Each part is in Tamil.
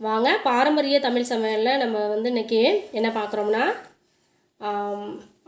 வாங்க பாரம்பரிய தமிழ் சமையலில் நம்ம வந்து இன்றைக்கி என்ன பார்க்குறோம்னா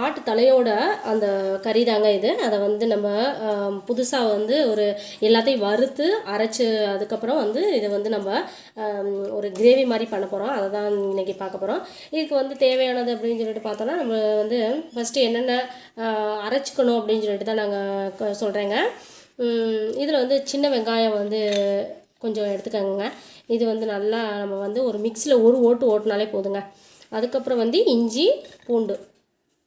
ஆட்டு தலையோட அந்த கறி தாங்க இது. அதை வந்து நம்ம புதுசாக வந்து ஒரு எல்லாத்தையும் வறுத்து அரைச்சி அதுக்கப்புறம் வந்து இதை வந்து நம்ம ஒரு கிரேவி மாதிரி பண்ண போகிறோம். அதை தான் இன்றைக்கி பார்க்க போகிறோம். இதுக்கு வந்து தேவையானது அப்படின்னு சொல்லிட்டு பார்த்தோன்னா நம்ம வந்து ஃபஸ்ட்டு என்னென்ன அரைச்சிக்கணும் அப்படின்னு சொல்லிட்டு தான் நாங்கள் சொல்கிறேங்க. இதில் வந்து சின்ன வெங்காயம் வந்து கொஞ்சம் எடுத்துக்கோங்க. இது வந்து நல்லா நம்ம வந்து ஒரு மிக்ஸியில் ஒரு ஓட்டு ஓட்டினாலே போதுங்க. அதுக்கப்புறம் வந்து இஞ்சி பூண்டு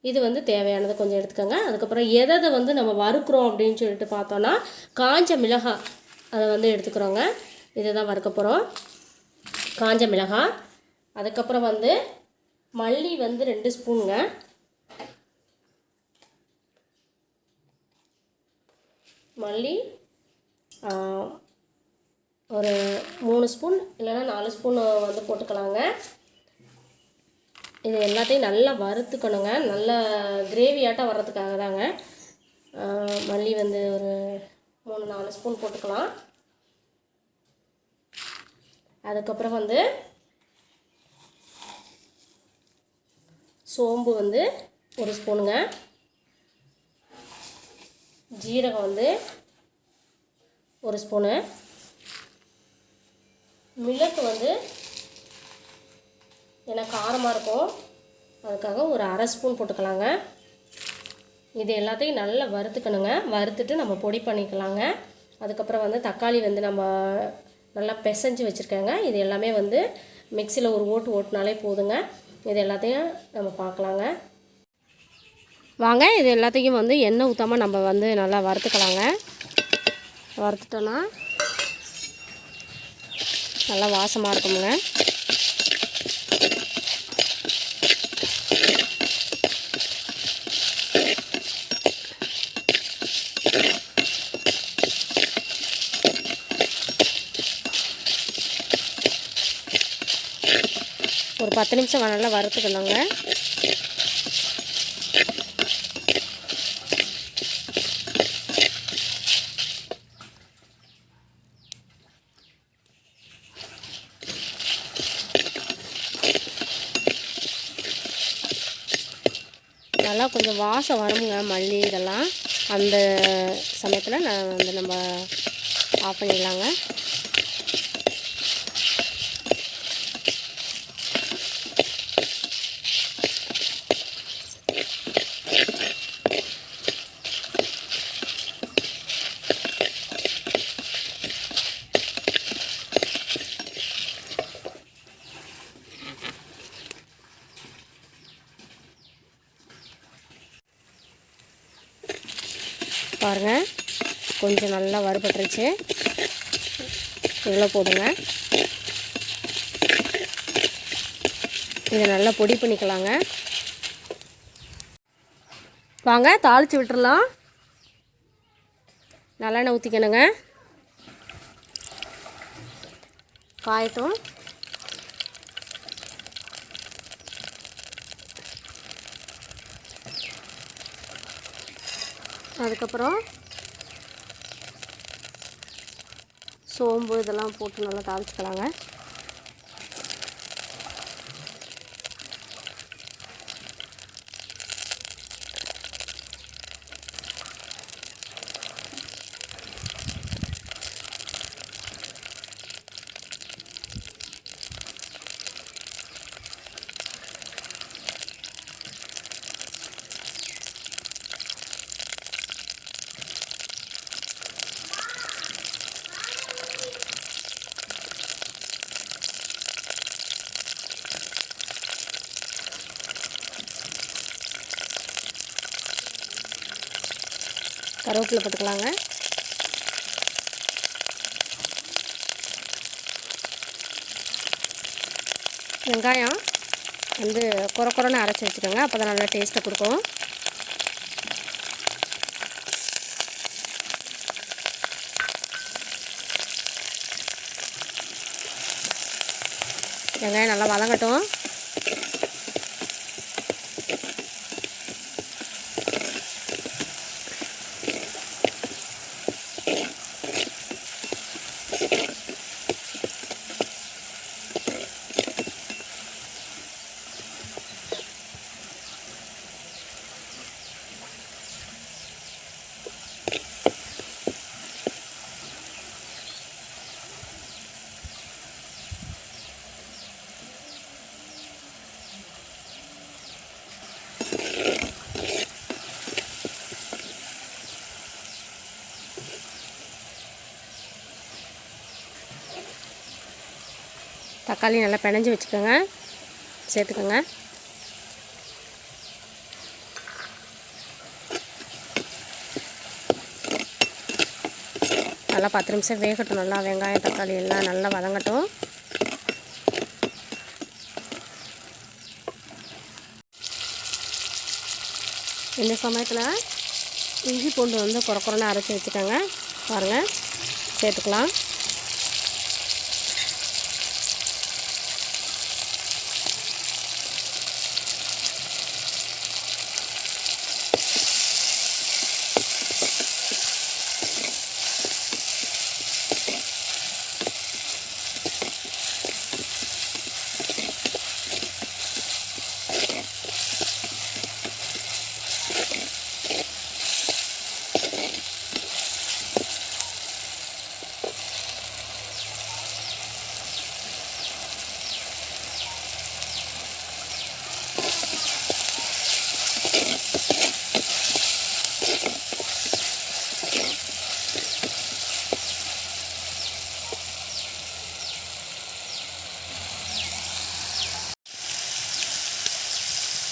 இது வந்து தேவையானது கொஞ்சம் எடுத்துக்கோங்க. அதுக்கப்புறம் எதை வந்து நம்ம வறுக்கிறோம் அப்படின்னு சொல்லிட்டு பார்த்தோன்னா காஞ்ச மிளகாய் அதை வந்து எடுத்துக்கிறோங்க. இதை தான் வறுக்க போகிறோம், காஞ்ச மிளகாய். அதுக்கப்புறம் வந்து மல்லி வந்து 2 ஸ்பூனுங்க. மல்லி ஒரு 3 ஸ்பூன் இல்லைன்னா 4 ஸ்பூன் வந்து போட்டுக்கலாங்க. இது எல்லாத்தையும் நல்லா வறுத்துக்கணுங்க. நல்லா கிரேவியாட்டம் வர்றதுக்காக தாங்க. மல்லி வந்து ஒரு 3-4 ஸ்பூன் போட்டுக்கலாம். அதுக்கப்புறம் வந்து சோம்பு வந்து 1 ஸ்பூனுங்க. ஜீரகம் வந்து 1 ஸ்பூனு. மிளகு வந்து எனக்கு காரமாக இருக்கும், அதுக்காக ஒரு 1/2 ஸ்பூன் போட்டுக்கலாங்க. இது எல்லாத்தையும் நல்லா வறுத்துக்கணுங்க. வறுத்துட்டு நம்ம பொடி பண்ணிக்கலாங்க. அதுக்கப்புறம் வந்து தக்காளி வந்து நம்ம நல்லா பிசைஞ்சு வச்சுருக்கேங்க. இது எல்லாமே வந்து மிக்சியில் ஒரு ஓட்டு ஓட்டினாலே போதுங்க. இது எல்லாத்தையும் நம்ம பார்க்கலாங்க. வாங்க இது எல்லாத்தையும் வந்து எண்ணெய் ஊற்றாமல் நம்ம வந்து நல்லா வறுத்துக்கலாங்க. வறுத்துட்டோன்னா நல்லா வாசமாக இருக்குங்க. ஒரு 10 நிமிஷம் நல்லா வறுத்துக்கணுங்க. நல்லா கொஞ்சம் வாசம் வருங்க மல்லி இதெல்லாம். அந்த சமயத்தில் நான் வந்து நம்ம ஆஃப் பண்ணிடலாங்க. பாருங்கள் கொஞ்சம் நல்லா வறுபட்டுருச்சு. இவ்வளோ போடுங்க. இதை நல்லா பொடி பண்ணிக்கலாங்க. வாங்க தாளித்து விட்டுறலாம். நல்லெண்ணெய் ஊற்றிக்கணுங்க. காயட்டும். அதுக்கப்புறம் சோம்பு இதெல்லாம் போட்டு நல்லா தாளிச்சுக்கலாங்க. கருவேப்பிலை போட்டுக்கலாங்க. வெங்காயம் வந்து குறைன்னு அரைச்சி வச்சுக்கோங்க. அப்போ தான் நல்லா டேஸ்ட்டை கொடுக்கும். வெங்காயம் நல்லா வதங்கட்டும். தக்காளி நல்லா பிணைஞ்சு வச்சுக்கோங்க, சேர்த்துக்கோங்க. நல்லா 10 நிமிஷம் வேகட்டும். நல்லா வெங்காயம் தக்காளி எல்லாம் நல்லா வதங்கட்டும். இந்த சமயத்தில் இஞ்சி பூண்டு வந்து குறக்குறன்னு அரைச்சி வச்சுக்கோங்க. பாருங்கள், சேர்த்துக்கலாம்.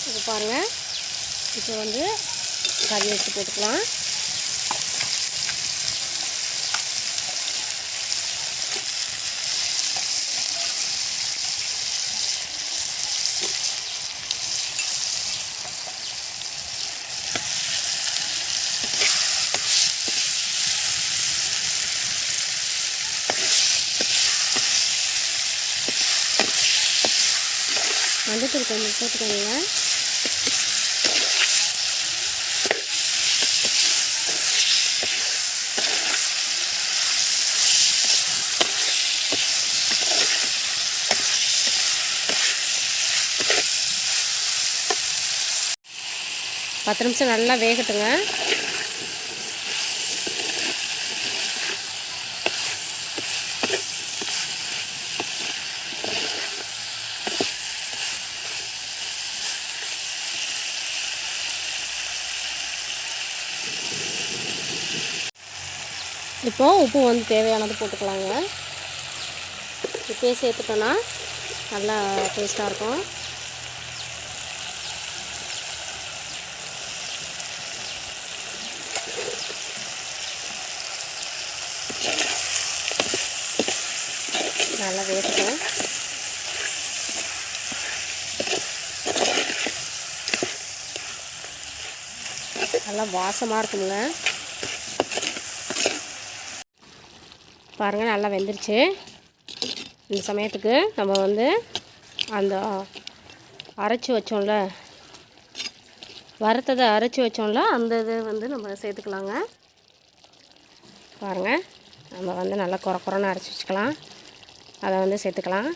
இப்போ பாருங்கள், இப்போ வந்து கறி எடுத்து போட்டுக்கலாம். மஞ்சத்தூள் கொஞ்சம் போட்டுக்கோங்க. பத்து நிமிஷம் நல்லா வேகட்டுங்க. இப்போ உப்பு வந்து தேவையானது போட்டுக்கலாங்க. இப்போயே சேர்த்துட்டோன்னா நல்லா டேஸ்ட்டாக இருக்கும். நல்லா வேகட்டும். நல்லா வாசமாக இருக்குங்க. பாருங்கள், நல்லா வெந்துருச்சு. இந்த சமயத்துக்கு நம்ம வந்து அந்த அரைச்சி வச்சோம்ல, வறுத்ததை அரைச்சி வச்சோம்ல, அந்த இது வந்து நம்ம சேர்த்துக்கலாங்க. பாருங்கள், நம்ம வந்து நல்லா குறன்னு அரைச்சி வச்சுக்கலாம். அதை வந்து சேர்த்துக்கலாம்.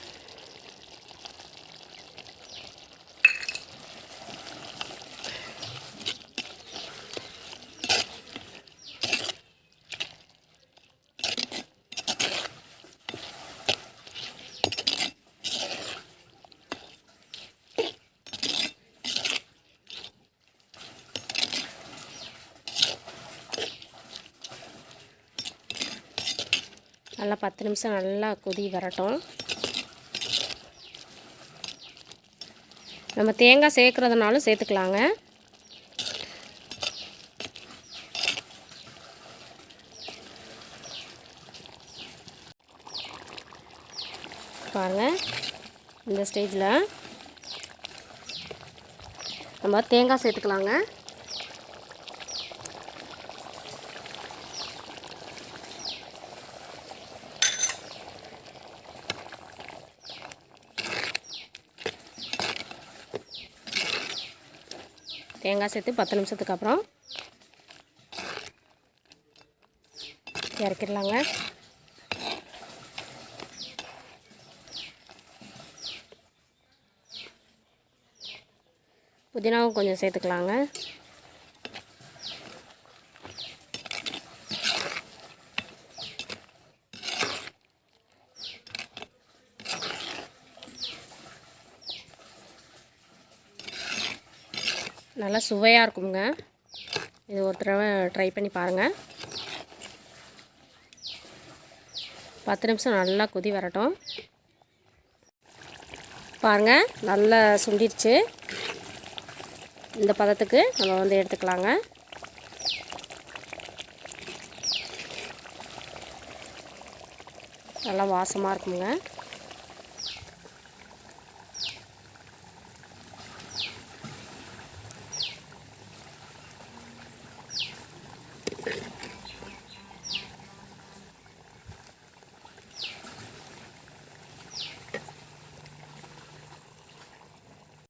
நல்லா 10 நிமிஷம் நல்லா கொதி வரட்டும். நம்ம தேங்காய் சேர்க்குறதுனாலும் சேர்த்துக்கலாங்க. பாருங்கள், இந்த ஸ்டேஜில் நம்ம தேங்காய் சேர்த்துக்கலாங்க. தேங்காய் சேர்த்து 10 நிமிஷத்துக்கு அப்புறம் இறக்கிடலாங்க. புதினாவும் கொஞ்சம் சேர்த்துக்கலாங்க. நல்லா சுவையாக இருக்குங்க. இது ஒரு தடவை ட்ரை பண்ணி பாருங்கள். 10 நிமிஷம் நல்லா கொதி வரட்டும். பாருங்கள் நல்லா சுண்டிடுச்சு. இந்த பதத்துக்கு நம்ம வந்து எடுத்துக்கலாங்க. நல்லா வாசமாக இருக்குங்க.